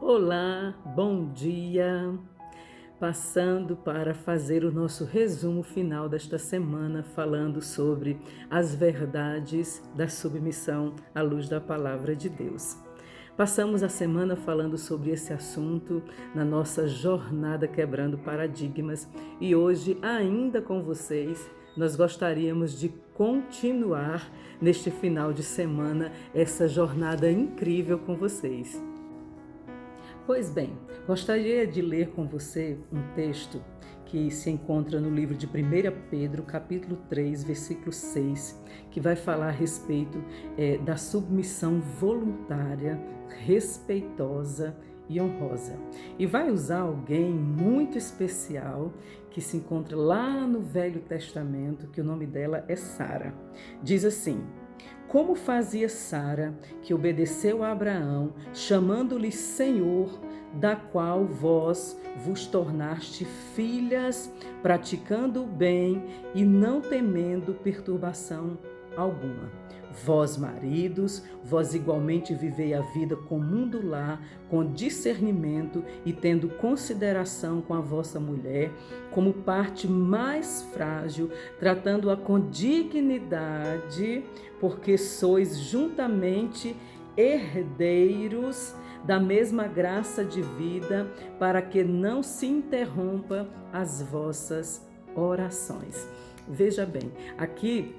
Olá, bom dia! Passando para fazer o nosso resumo final desta semana, falando sobre as verdades da submissão à luz da palavra de Deus. Passamos a semana falando sobre esse assunto na nossa jornada quebrando paradigmas e hoje, ainda com vocês, nós gostaríamos de continuar neste final de semana essa jornada incrível com vocês. Pois bem, gostaria de ler com você um texto que se encontra no livro de 1 Pedro, capítulo 3, versículo 6, que vai falar a respeito da submissão voluntária, respeitosa e honrosa. E vai usar alguém muito especial que se encontra lá no Velho Testamento, que o nome dela é Sara. Diz assim: como fazia Sara, que obedeceu a Abraão, chamando-lhe Senhor, da qual vós vos tornaste filhas, praticando o bem e não temendo perturbação alguma. Vós, maridos, vós igualmente vivei a vida comum do lar, com discernimento e tendo consideração com a vossa mulher, como parte mais frágil, tratando-a com dignidade, porque sois juntamente herdeiros da mesma graça de vida, para que não se interrompa as vossas orações. Veja bem, aqui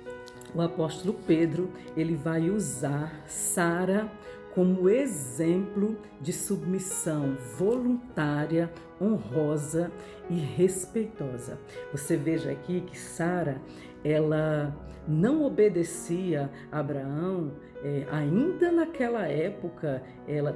o apóstolo Pedro, ele vai usar Sara como exemplo de submissão voluntária, honrosa e respeitosa. Você veja aqui que Sara, ela não obedecia a Abraão ainda naquela época,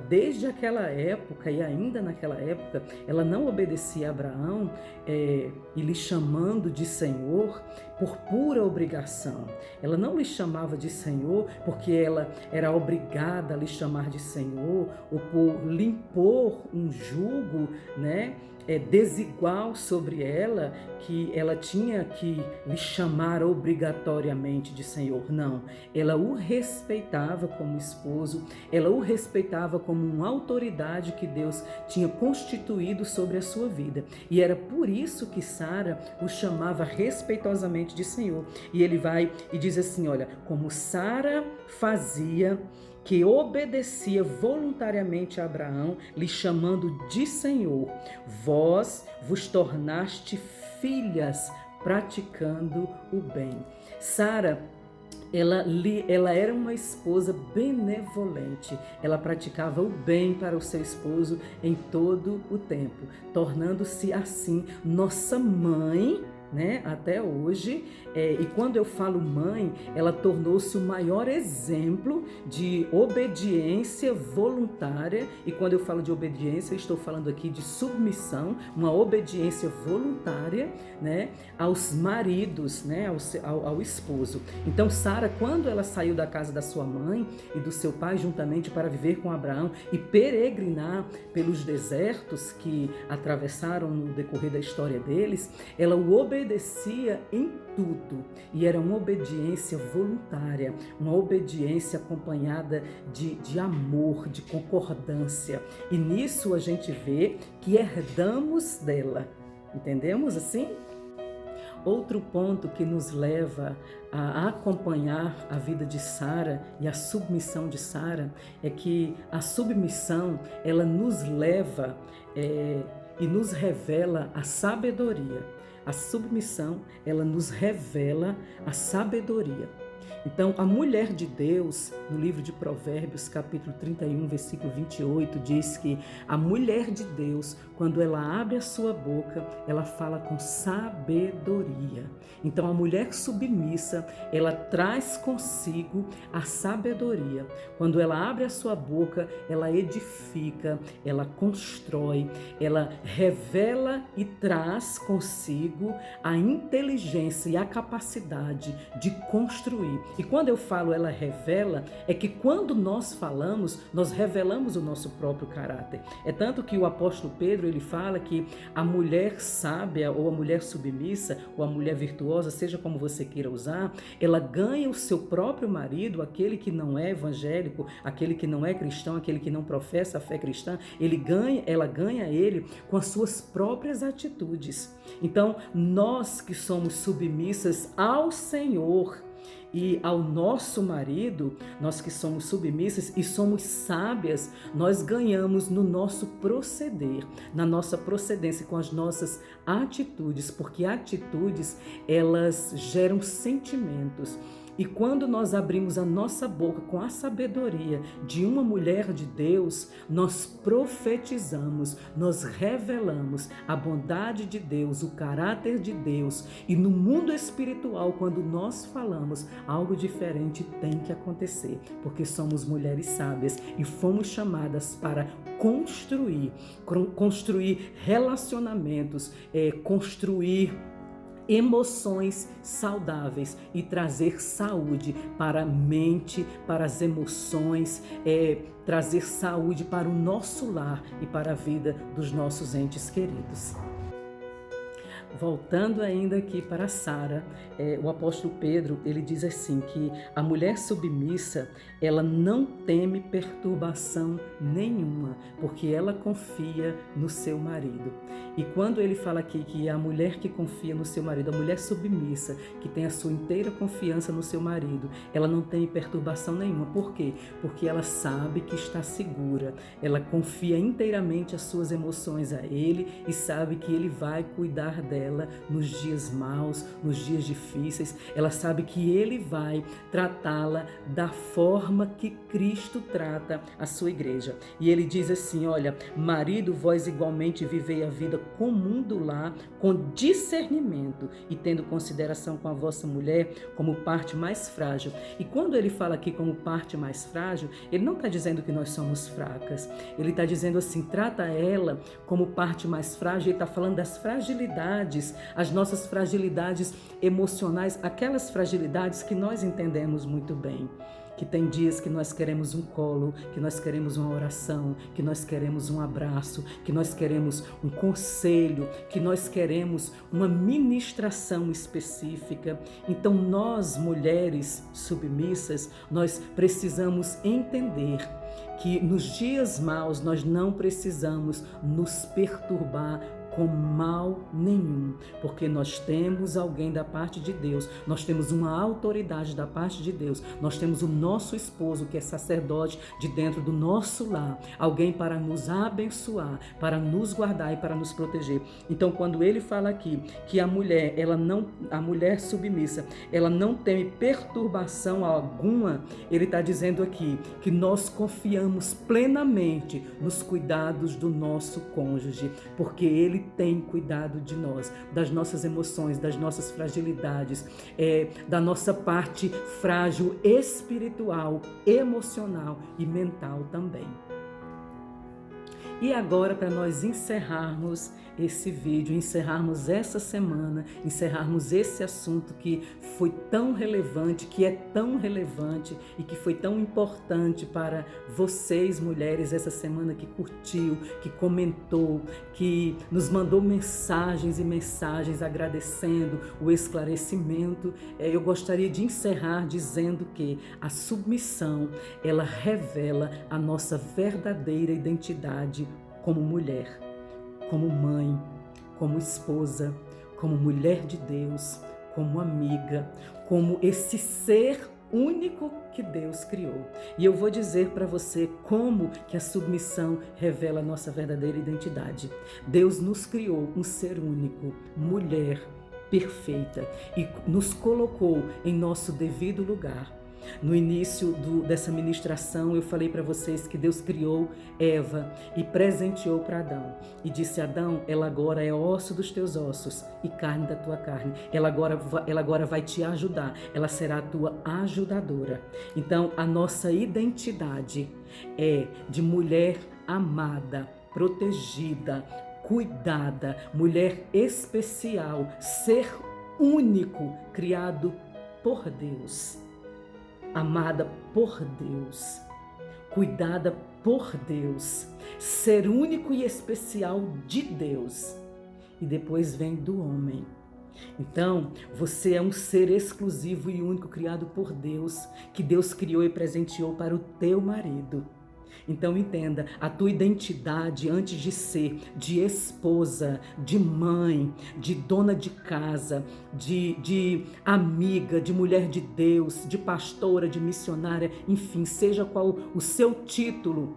desde aquela época e ainda naquela época, ela não obedecia a Abraão e lhe chamando de Senhor por pura obrigação. Ela não lhe chamava de Senhor porque ela era obrigada a lhe chamar de Senhor ou por lhe impor um jugo, desigual sobre ela, que ela tinha que lhe chamar obrigatoriamente de Senhor. Não, ela o respeitava como esposo, ela o respeitava como uma autoridade que Deus tinha constituído sobre a sua vida. E era por isso que Sara o chamava respeitosamente de Senhor. E ele vai e diz assim, olha, como Sara fazia, que obedecia voluntariamente a Abraão, lhe chamando de Senhor, vós vos tornaste filhas, praticando o bem. Sara, ela era uma esposa benevolente, ela praticava o bem para o seu esposo em todo o tempo, tornando-se assim nossa mãe, até hoje. E quando eu falo mãe, ela tornou-se o maior exemplo de obediência voluntária. E quando eu falo de obediência, eu estou falando aqui de submissão, uma obediência voluntária, aos maridos, ao esposo. Então Sara, quando ela saiu da casa da sua mãe e do seu pai juntamente para viver com Abraão e peregrinar pelos desertos que atravessaram no decorrer da história deles, ela o obedecia em tudo, e era uma obediência voluntária, uma obediência acompanhada de amor, de concordância, e nisso a gente vê que herdamos dela, entendemos assim? Outro ponto que nos leva a acompanhar a vida de Sara e a submissão de Sara é que a submissão, ela nos leva e nos revela a sabedoria. A submissão, ela nos revela a sabedoria. Então, a mulher de Deus, no livro de Provérbios, capítulo 31, versículo 28, diz que a mulher de Deus, quando ela abre a sua boca, ela fala com sabedoria. Então, a mulher submissa, ela traz consigo a sabedoria. Quando ela abre a sua boca, ela edifica, ela constrói, ela revela e traz consigo a inteligência e a capacidade de construir. E quando eu falo ela revela, é que quando nós falamos, nós revelamos o nosso próprio caráter. É tanto que o apóstolo Pedro, ele fala que a mulher sábia, ou a mulher submissa, ou a mulher virtuosa, seja como você queira usar, ela ganha o seu próprio marido, aquele que não é evangélico, aquele que não é cristão, aquele que não professa a fé cristã, ela ganha ele com as suas próprias atitudes. Então, nós que somos submissas ao Senhor e ao nosso marido, nós que somos submissas e somos sábias, nós ganhamos no nosso proceder, na nossa procedência, com as nossas atitudes, porque atitudes, elas geram sentimentos. E quando nós abrimos a nossa boca com a sabedoria de uma mulher de Deus, nós profetizamos, nós revelamos a bondade de Deus, o caráter de Deus. E no mundo espiritual, quando nós falamos, algo diferente tem que acontecer, porque somos mulheres sábias e fomos chamadas para construir relacionamentos, construir emoções saudáveis e trazer saúde para a mente, para as emoções, trazer saúde para o nosso lar e para a vida dos nossos entes queridos. Voltando ainda aqui para Sara, o apóstolo Pedro, ele diz assim que a mulher submissa, ela não teme perturbação nenhuma, porque ela confia no seu marido. E quando ele fala aqui que a mulher que confia no seu marido, a mulher submissa, que tem a sua inteira confiança no seu marido, ela não tem perturbação nenhuma. Por quê? Porque ela sabe que está segura, ela confia inteiramente as suas emoções a ele e sabe que ele vai cuidar dela nos dias maus, nos dias difíceis. Ela sabe que ele vai tratá-la da forma que Cristo trata a sua igreja. E ele diz assim, olha, marido, vós igualmente vivei a vida comum do lar, com discernimento e tendo consideração com a vossa mulher como parte mais frágil. E quando ele fala aqui como parte mais frágil, ele não está dizendo que nós somos fracas. Ele está dizendo assim, trata ela como parte mais frágil. Ele está falando das fragilidades, as nossas fragilidades emocionais, aquelas fragilidades que nós entendemos muito bem. Que tem dias que nós queremos um colo, que nós queremos uma oração, que nós queremos um abraço, que nós queremos um conselho, que nós queremos uma ministração específica. Então nós, mulheres submissas, nós precisamos entender que nos dias maus nós não precisamos nos perturbar com mal nenhum, porque nós temos alguém da parte de Deus, nós temos uma autoridade da parte de Deus, nós temos o nosso esposo que é sacerdote de dentro do nosso lar, alguém para nos abençoar, para nos guardar e para nos proteger. Então, quando ele fala aqui que a mulher submissa, ela não teme perturbação alguma, ele está dizendo aqui que nós confiamos plenamente nos cuidados do nosso cônjuge, porque ele tem cuidado de nós, das nossas emoções, das nossas fragilidades, da nossa parte frágil espiritual, emocional e mental também. E agora, para nós encerrarmos esse vídeo, encerrarmos essa semana, encerrarmos esse assunto que foi tão relevante, que é tão relevante e que foi tão importante para vocês, mulheres, essa semana que curtiu, que comentou, que nos mandou mensagens e mensagens agradecendo o esclarecimento. Eu gostaria de encerrar dizendo que a submissão, ela revela a nossa verdadeira identidade como mulher, como mãe, como esposa, como mulher de Deus, como amiga, como esse ser único que Deus criou. E eu vou dizer para você como que a submissão revela a nossa verdadeira identidade. Deus nos criou um ser único, mulher perfeita, e nos colocou em nosso devido lugar. No início dessa ministração, eu falei para vocês que Deus criou Eva e presenteou para Adão. E disse, Adão, ela agora é osso dos teus ossos e carne da tua carne. Ela agora vai te ajudar. Ela será a tua ajudadora. Então, a nossa identidade é de mulher amada, protegida, cuidada, mulher especial, ser único, criado por Deus. amada por Deus, cuidada por Deus, ser único e especial de Deus. E depois vem do homem. Então, você é um ser exclusivo e único criado por Deus, que Deus criou e presenteou para o teu marido. Então entenda, a tua identidade antes de ser de esposa, de mãe, de dona de casa, de amiga, de mulher de Deus, de pastora, de missionária, enfim, seja qual o seu título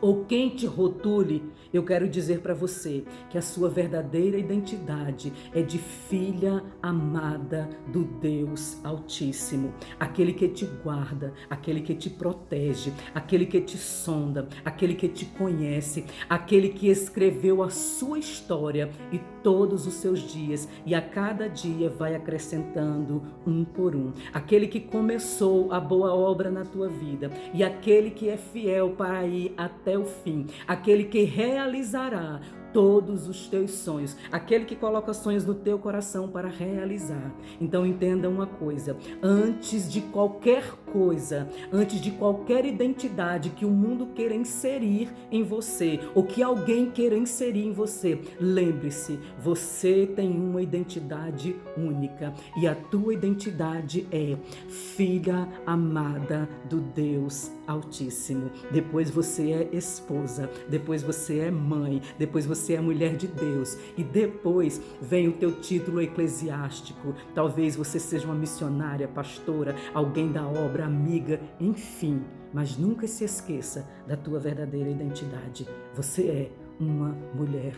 ou quem te rotule, eu quero dizer para você que a sua verdadeira identidade é de filha amada do Deus Altíssimo, aquele que te guarda, aquele que te protege, aquele que te sonda, aquele que te conhece, aquele que escreveu a sua história e todos os seus dias e a cada dia vai acrescentando um por um, aquele que começou a boa obra na tua vida e aquele que é fiel para ir até o fim, aquele que realizará todos os teus sonhos, aquele que coloca sonhos no teu coração para realizar. Então entenda uma coisa, antes de qualquer coisa, antes de qualquer identidade que o mundo queira inserir em você, ou que alguém queira inserir em você, lembre-se, você tem uma identidade única, e a tua identidade é filha amada do Deus Altíssimo. Depois você é esposa, depois você é mãe, depois você é mulher de Deus, e depois vem o teu título eclesiástico. Talvez você seja uma missionária, pastora, alguém da obra, amiga, enfim, mas nunca se esqueça da tua verdadeira identidade. Você é uma mulher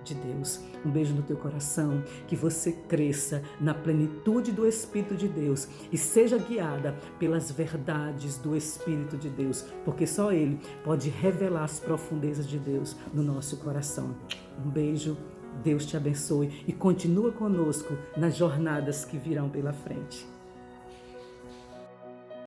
de Deus. Um beijo no teu coração, que você cresça na plenitude do Espírito de Deus e seja guiada pelas verdades do Espírito de Deus, porque só Ele pode revelar as profundezas de Deus no nosso coração. Um beijo, Deus te abençoe e continua conosco nas jornadas que virão pela frente.